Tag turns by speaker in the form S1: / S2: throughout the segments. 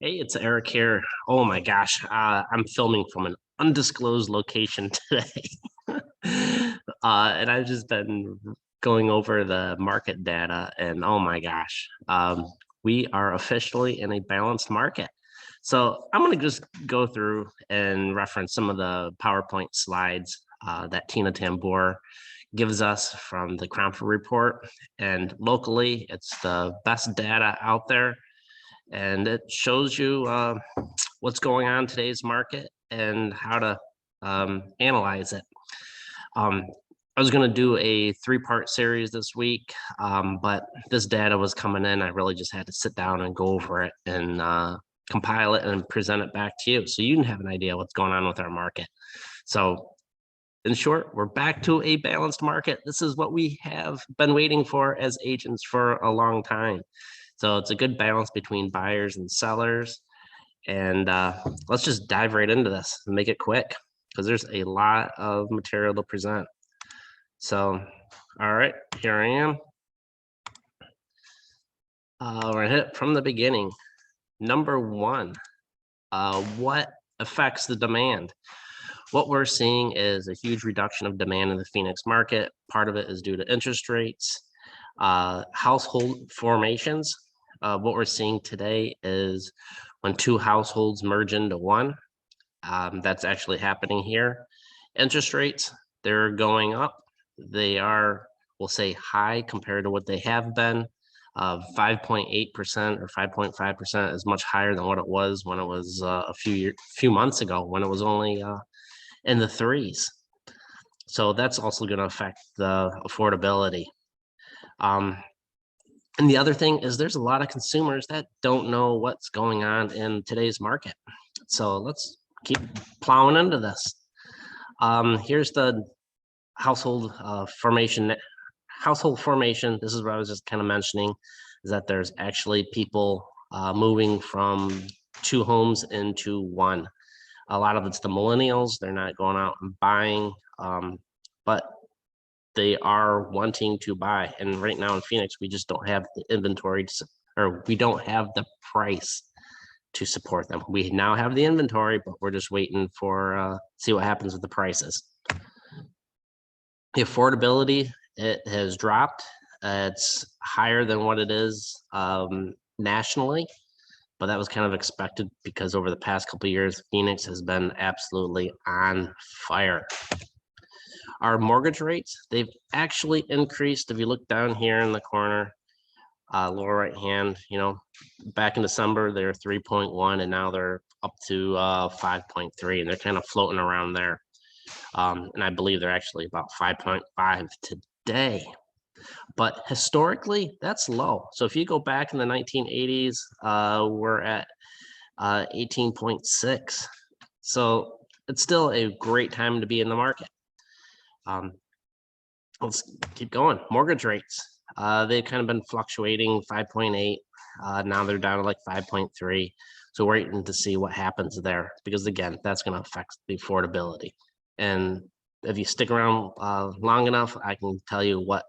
S1: Hey, it's Eric here. Oh my gosh, I'm filming from an undisclosed location today. And I've just been going over the market data, and oh my gosh, we are officially in a balanced market. So I'm going to just go through and reference some of the PowerPoint slides that Tina Tambour gives us from the Cromford report. And locally, it's the best data out there, and it shows you what's going on in today's market and how to analyze it. I was going to do a three-part series this week, but this data was coming in. I really just had to sit down and go over it and compile it and present it back to you so you can have an idea what's going on with our market. So in short, we're back to a balanced market. This is what we have been waiting for as agents for a long time. So it's a good balance between buyers and sellers. And let's just dive right into this and make it quick because there's a lot of material to present. So, all right, here I am. We're gonna hit it from the beginning. Number one, what affects the demand? What we're seeing is a huge reduction of demand in the Phoenix market. Part of it is due to interest rates, household formations. What we're seeing today is when two households merge into one, that's actually happening here. Interest rates, they're going up. They are, we'll say, high compared to what they have been. 5.8% or 5.5% is much higher than what it was when it was a few months ago, when it was only in the threes. So that's also going to affect the affordability. And the other thing is there's a lot of consumers that don't know what's going on in today's market. So let's keep plowing into this. Here's the household formation. Household formation, this is what I was just kind of mentioning, is that there's actually people moving from two homes into one. A lot of it's the millennials. They're not going out and buying, but they are wanting to buy. And right now in Phoenix, we just don't have the inventory or we don't have the price to support them. We now have the inventory, but we're just waiting for see what happens with the prices. The affordability, it has dropped. It's higher than what it is nationally, but that was kind of expected because over the past couple of years, Phoenix has been absolutely on fire. Our mortgage rates, they've actually increased. If you look down here in the corner, lower right hand, back in December, they're 3.1 and now they're up to 5.3 and they're kind of floating around there. And I believe they're actually about 5.5 today. But historically, that's low. So if you go back in the 1980s, we're at 18.6. So it's still a great time to be in the market. Let's keep going. Mortgage rates. They've kind of been fluctuating 5.8. Now they're down to like 5.3. So we're waiting to see what happens there because again, that's going to affect the affordability. And if you stick around long enough, I can tell you what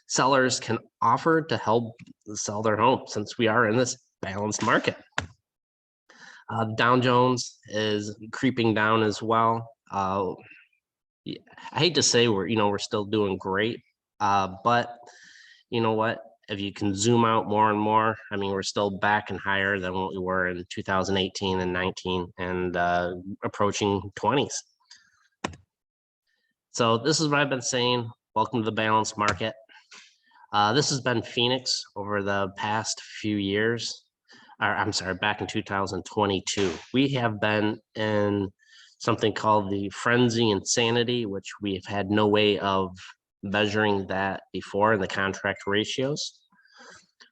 S1: sellers can offer to help sell their home since we are in this balanced market. Dow Jones is creeping down as well. Yeah, I hate to say we're still doing great, but you know what? If you can zoom out more and more, I mean, we're still back and higher than what we were in 2018 and 19 and approaching 20s. So this is what I've been saying. Welcome to the balanced market. This has been Phoenix over the past few years. I'm sorry, back in 2022. We have been in something called the frenzy insanity, which we've had no way of measuring that before in the contract ratios.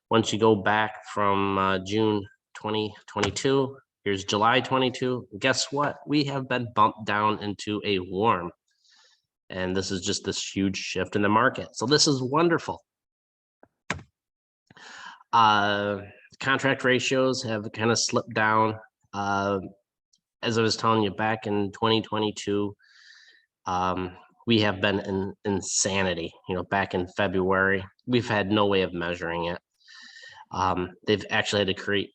S1: Once you go back from June 2022, here's July 22. Guess what? We have been bumped down into a warm. And this is just this huge shift in the market. So this is wonderful. Contract ratios have kind of slipped down. As I was telling you, back in 2022, we have been in insanity. Back in February, we've had no way of measuring it. They've actually had to create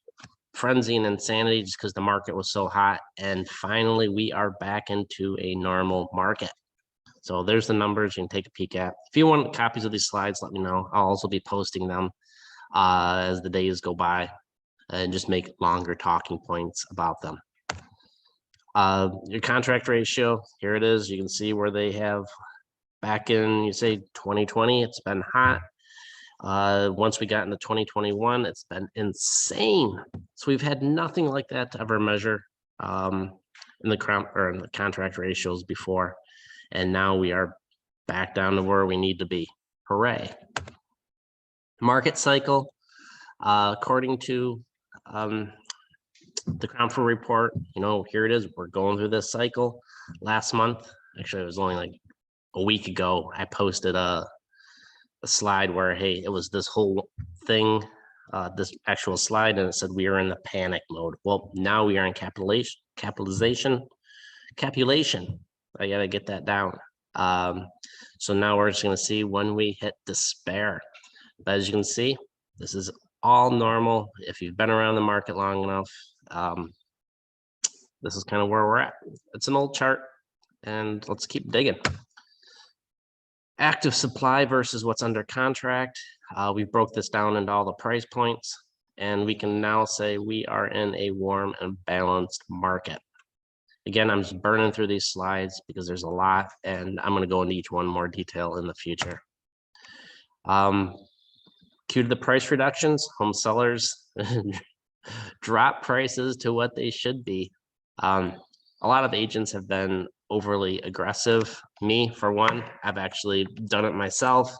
S1: frenzy and insanity just because the market was so hot. And finally, we are back into a normal market. So there's the numbers you can take a peek at. If you want copies of these slides, let me know. I'll also be posting them as the days go by and just make longer talking points about them. Your contract ratio, here it is. You can see where they have back in, you say 2020, it's been hot. Once we got into 2021, it's been insane. So we've had nothing like that to ever measure in the contract ratios before. And now we are back down to where we need to be. Hooray. Market cycle, according to the Cromford report, here it is. We're going through this cycle. Last month, actually, it was only like a week ago, I posted a slide where, hey, it was this whole thing, this actual slide, and it said we are in the panic mode. Well, now we are in capitulation. I gotta get that down. So now we're just gonna see when we hit despair. But as you can see, this is all normal. If you've been around the market long enough, this is kind of where we're at. It's an old chart, and let's keep digging. Active supply versus what's under contract. We broke this down into all the price points, and we can now say we are in a warm and balanced market. Again, I'm just burning through these slides because there's a lot, and I'm going to go into each one more detail in the future. Cue to the price reductions. Home sellers drop prices to what they should be. A lot of agents have been overly aggressive. Me, for one, I've actually done it myself.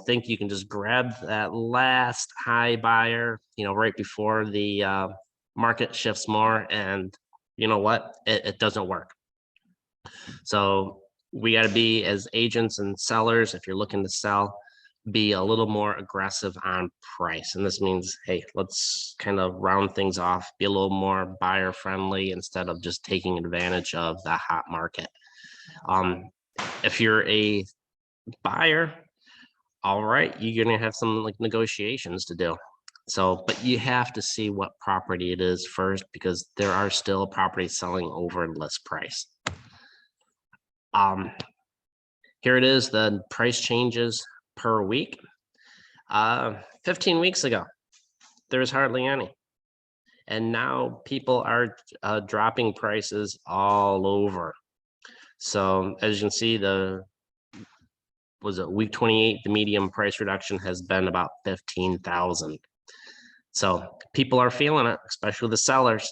S1: Think you can just grab that last high buyer, right before the market shifts more, and you know what? It doesn't work. So we got to be, as agents and sellers, if you're looking to sell, be a little more aggressive on price. And this means, hey, let's kind of round things off, be a little more buyer friendly instead of just taking advantage of the hot market. If you're a buyer, all right, you're going to have some like negotiations to do. So, but you have to see what property it is first, because there are still properties selling over list price. Here it is, the price changes per week. 15 weeks ago, there was hardly any. And now people are dropping prices all over. So as you can see, week 28, the median price reduction has been about 15,000. So people are feeling it, especially the sellers.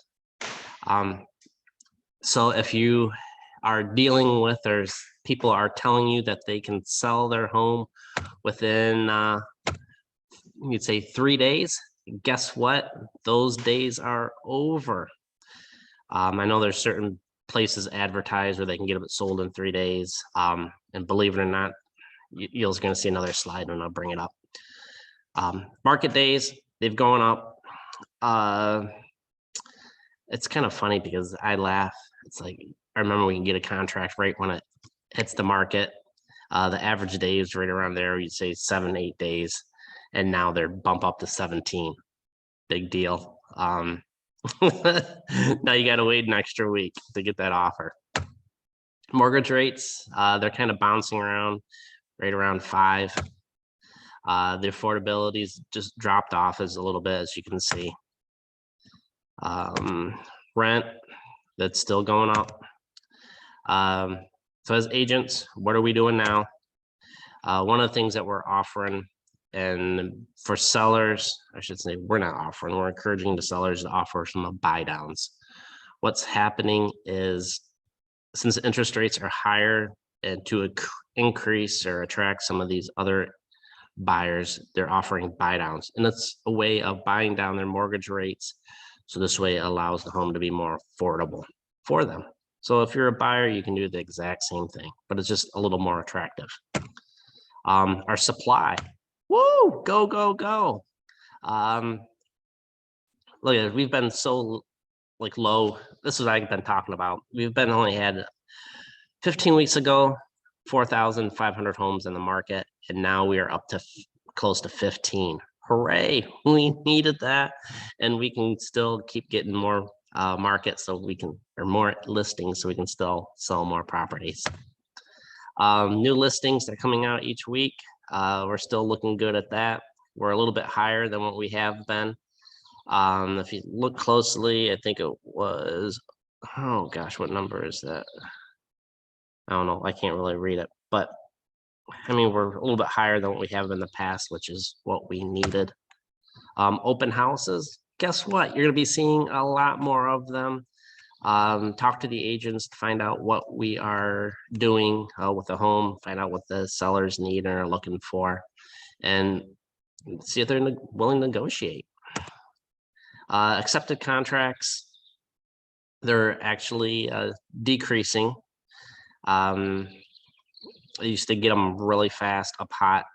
S1: So if you are dealing with, or people are telling you that they can sell their home within, you'd say 3 days, guess what? Those days are over. I know there's certain places advertised where they can get it sold in 3 days. And believe it or not, you're going to see another slide and I'll bring it up. Market days, they've gone up. It's kind of funny because I laugh. It's like, I remember we can get a contract right when it hits the market. The average day is right around there. You'd say 7-8 days. And now they're bump up to 17. Big deal. Now you got to wait an extra week to get that offer. Mortgage rates, they're kind of bouncing around right around 5. The affordability's just dropped off as a little bit, as you can see. Rent, that's still going up. So as agents, what are we doing now? One of the things that we're offering, and for sellers, I should say, we're not offering, we're encouraging the sellers to offer some buy downs. What's happening is, since interest rates are higher, and to increase or attract some of these other buyers, they're offering buy downs, and it's a way of buying down their mortgage rates. So this way it allows the home to be more affordable for them. So if you're a buyer, you can do the exact same thing, but it's just a little more attractive. Our supply, woo, go, go, go. Look at it, we've been so like low. This is what I've been talking about. We've been only had 15 weeks ago, 4,500 homes in the market, and now we are up to close to 15. Hooray, we needed that. And we can still keep getting more market so we can, or more listings so we can still sell more properties. New listings that are coming out each week. We're still looking good at that. We're a little bit higher than what we have been. If you look closely, I think it was, oh gosh, what number is that? I don't know. I can't really read it, but I mean, we're a little bit higher than what we have in the past, which is what we needed. Open houses, guess what? You're going to be seeing a lot more of them. Talk to the agents to find out what we are doing with the home, find out what the sellers need and are looking for, and see if they're willing to negotiate. Accepted contracts, they're actually decreasing. I used to get them really fast, up hot,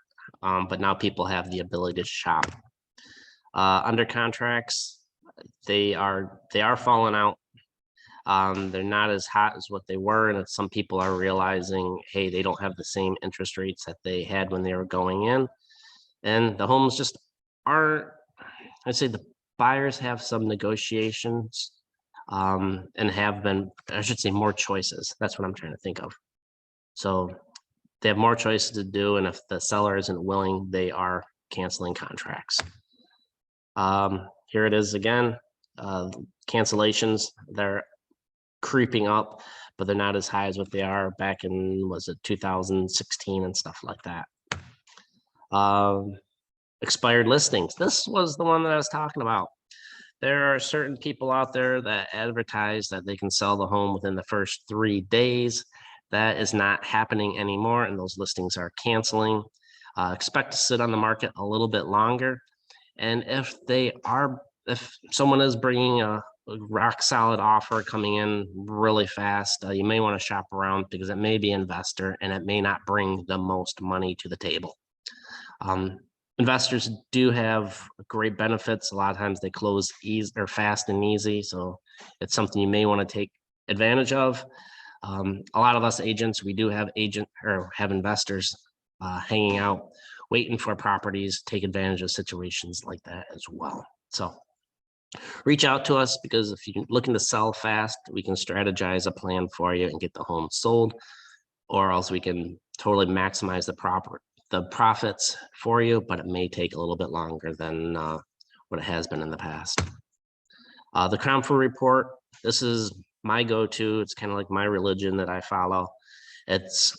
S1: but now people have the ability to shop. Under contracts, they are falling out. They're not as hot as what they were, and some people are realizing, hey, they don't have the same interest rates that they had when they were going in, and the homes just aren't. I'd say the buyers have some negotiations, and have been, I should say, more choices. That's what I'm trying to think of. So they have more choices to do, and if the seller isn't willing, they are canceling contracts. Here it is again. Cancellations, they're creeping up, but they're not as high as what they are back in, was it 2016 and stuff like that. Expired listings. This was the one that I was talking about. There are certain people out there that advertise that they can sell the home within the first 3 days. That is not happening anymore, and those listings are canceling. Expect to sit on the market a little bit longer. And if someone is bringing a rock solid offer coming in really fast, you may want to shop around because it may be an investor and it may not bring the most money to the table. Investors do have great benefits. A lot of times they close easy or fast and easy. So it's something you may want to take advantage of. A lot of us agents, we do have investors hanging out, waiting for properties, take advantage of situations like that as well. So reach out to us, because if you're looking to sell fast, we can strategize a plan for you and get the home sold, or else we can totally maximize the profits for you, but it may take a little bit longer than what it has been in the past. The Crown Full Report, this is my go-to. It's kind of like my religion that I follow. It's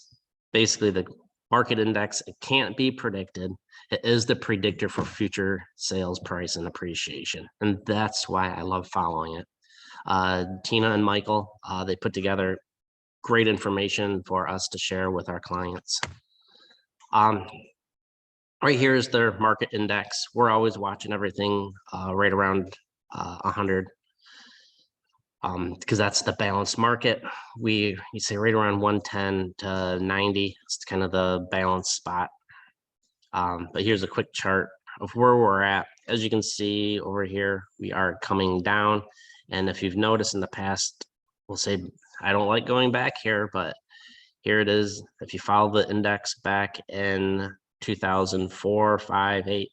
S1: basically the market index. It can't be predicted. It is the predictor for future sales price and appreciation. And that's why I love following it. Tina and Michael, they put together great information for us to share with our clients. Right here is their market index. We're always watching everything right around 100. Because that's the balanced market. You say right around 110 to 90. It's kind of the balanced spot. But here's a quick chart of where we're at. As you can see over here, we are coming down. And if you've noticed in the past, we'll say, I don't like going back here, but here it is. If you follow the index back in 2004, 5, 8,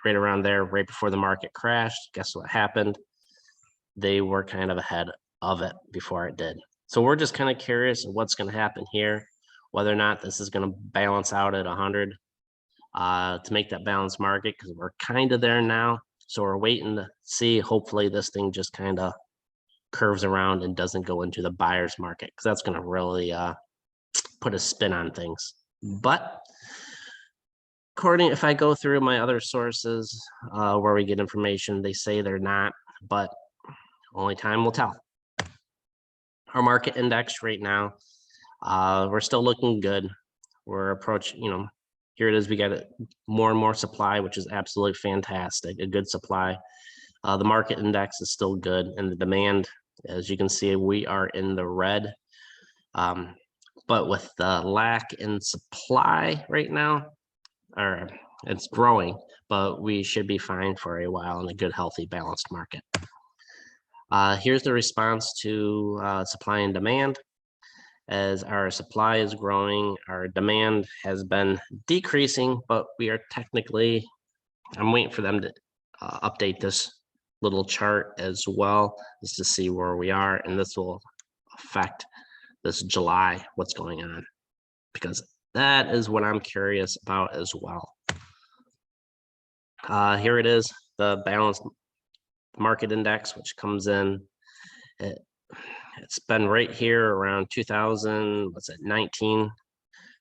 S1: right around there, right before the market crashed, guess what happened? They were kind of ahead of it before it did. So we're just kind of curious of what's going to happen here, whether or not this is going to balance out at 100 to make that balanced market, because we're kind of there now. So we're waiting to see. Hopefully this thing just kind of curves around and doesn't go into the buyer's market, because that's going to really put a spin on things. But if I go through my other sources where we get information, they say they're not, but only time will tell. Our market index right now, we're still looking good. We're approaching, here it is. We got more and more supply, which is absolutely fantastic, a good supply. The market index is still good, and the demand, as you can see, we are in the red. But with the lack in supply right now, or it's growing, but we should be fine for a while in a good, healthy, balanced market. Here's the response to supply and demand. As our supply is growing, our demand has been decreasing, but we are technically I'm waiting for them to update this little chart as well, just to see where we are, and this will affect this July, what's going on, because that is what I'm curious about as well. Here it is, the balanced market index, which comes in. It's been right here around 2000, what's it, 19,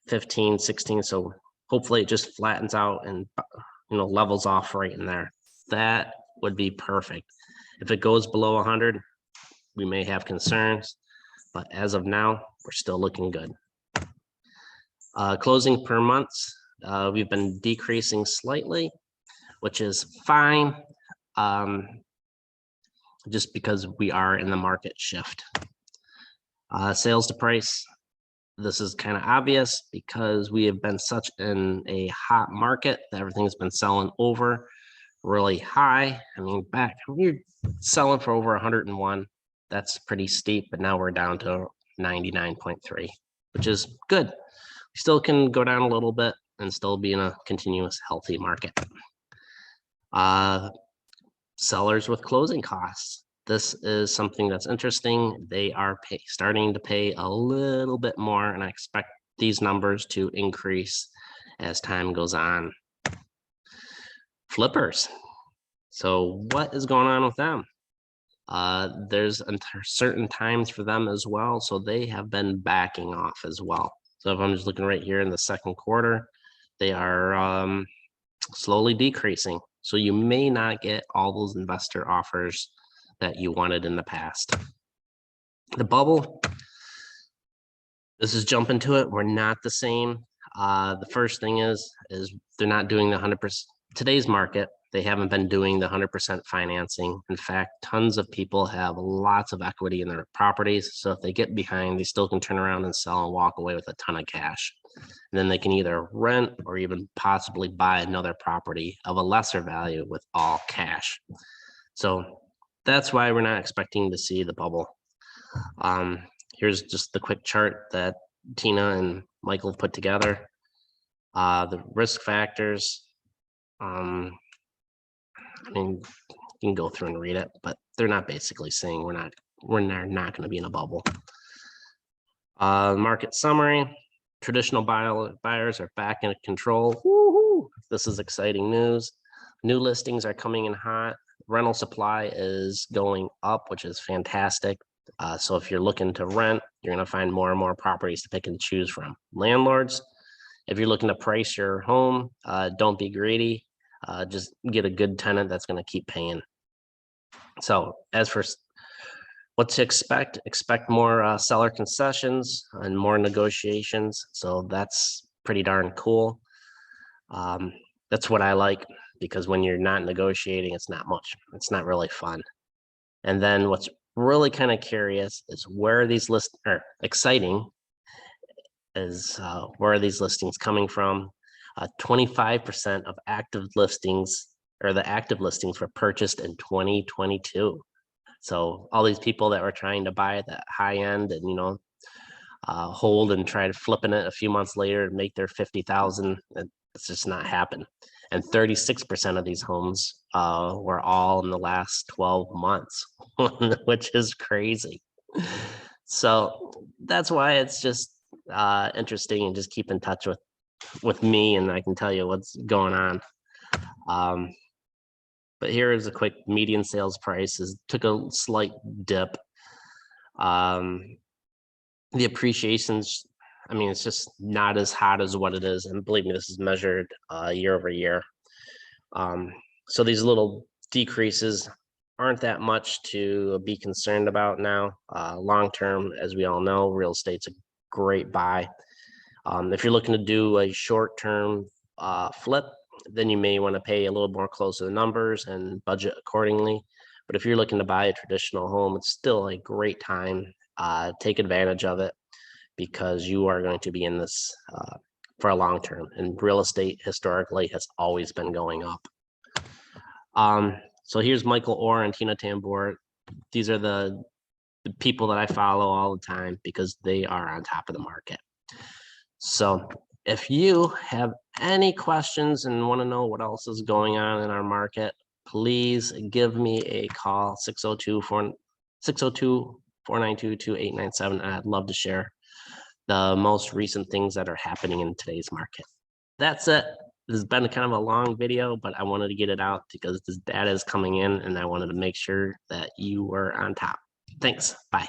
S1: 15, 16. So hopefully it just flattens out and levels off right in there. That would be perfect. If it goes below 100, we may have concerns, but as of now, we're still looking good. Closing per month, we've been decreasing slightly, which is fine, just because we are in the market shift. Sales to price, this is kind of obvious because we have been such in a hot market that everything's been selling over really high. I mean, back when you're selling for over 101, that's pretty steep, but now we're down to 99.3, which is good. We still can go down a little bit and still be in a continuous healthy market. Sellers with closing costs. This is something that's interesting. They are starting to pay a little bit more, and I expect these numbers to increase as time goes on. Flippers. So what is going on with them? There's certain times for them as well, so they have been backing off as well. So if I'm just looking right here in the second quarter, they are slowly decreasing. So you may not get all those investor offers that you wanted in the past. The bubble, this is jumping to it. We're not the same. The first thing is they're not doing the 100%. Today's market, they haven't been doing the 100% financing. In fact, tons of people have lots of equity in their properties. So if they get behind, they still can turn around and sell and walk away with a ton of cash. And then they can either rent or even possibly buy another property of a lesser value with all cash. So that's why we're not expecting to see the bubble. Here's just the quick chart that Tina and Michael have put together. The risk factors. I mean, you can go through and read it, but they're not basically saying we're not going to be in a bubble. Market summary. Traditional buyers are back in control. Woo-hoo! This is exciting news. New listings are coming in hot. Rental supply is going up, which is fantastic. So if you're looking to rent, you're going to find more and more properties to pick and choose from. Landlords, if you're looking to price your home, don't be greedy. Just get a good tenant that's going to keep paying. So as for what to expect more seller concessions and more negotiations. So that's pretty darn cool. That's what I like, because when you're not negotiating, it's not much. It's not really fun. And then what's really kind of curious is where are these exciting is where are these listings coming from? 25% of active listings, or the active listings, were purchased in 2022. So all these people that were trying to buy at that high end and hold and try to flipping it a few months later to make their 50,000, it's just not happen. And 36% of these homes were all in the last 12 months, which is crazy. So that's why it's just interesting, and just keep in touch with me, and I can tell you what's going on. But here is a quick median sales price. Took a slight dip. The appreciations, I mean, it's just not as hot as what it is. And believe me, this is measured year over year. So these little decreases aren't that much to be concerned about now. Long term, as we all know, real estate's a great buy. If you're looking to do a short term flip, then you may want to pay a little more close to the numbers and budget accordingly. But if you're looking to buy a traditional home, it's still a great time. Take advantage of it, because you are going to be in this for a long term. And real estate historically has always been going up. So here's Michael Orr and Tina Tambor. These are the people that I follow all the time, because they are on top of the market. So If you have any questions and want to know what else is going on in our market, please give me a call, 602-492-2897. I'd love to share the most recent things that are happening in today's market. That's it. This has been kind of a long video, but I wanted to get it out because this data is coming in and I wanted to make sure that you were on top. Thanks. Bye.